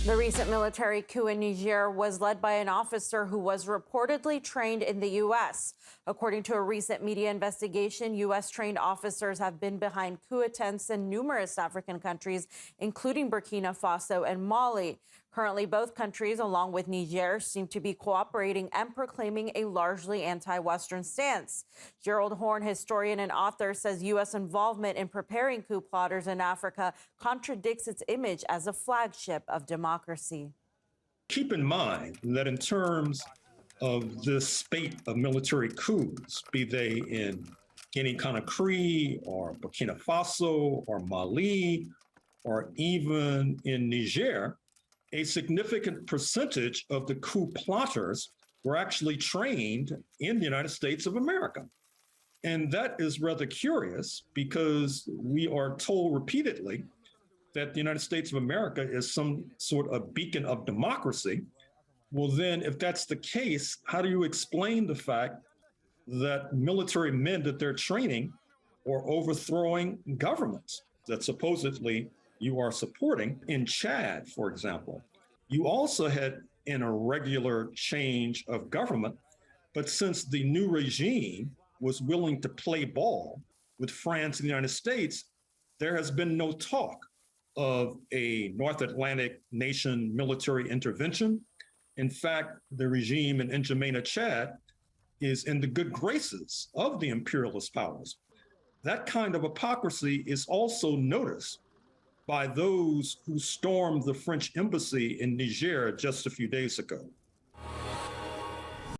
The recent military coup in Niger was led by an officer who was reportedly trained in the U.S. According to a recent media investigation, U.S.-trained officers have been behind coup attempts in numerous African countries, including Burkina Faso and Mali. Currently, both countries, along with Niger, seem to be cooperating and proclaiming a largely anti-Western stance. Gerald Horne, historian and author, says U.S. involvement in preparing coup plotters in Africa contradicts its image as a flagship of democracy. Keep in mind that in terms of this spate of military coups, be they in Guinea-Conakry or Burkina Faso or Mali or even in Niger, a significant percentage of the coup plotters were actually trained in the United States of America. And that is rather curious because we are told repeatedly that the United States of America is some sort of beacon of democracy. Well, then, if that's the case, how do you explain the fact that military men that they're training are overthrowing governments that supposedly you are supporting? In Chad, for example, you also had an irregular change of government, but since the new regime was willing to play ball with France and the United States, there has been no talk of a North Atlantic nation military intervention. In fact, the regime in N'Djamena, Chad, is in the good graces of the imperialist powers. That kind of hypocrisy is also noticed by those who stormed the French embassy in Niger just a few days ago.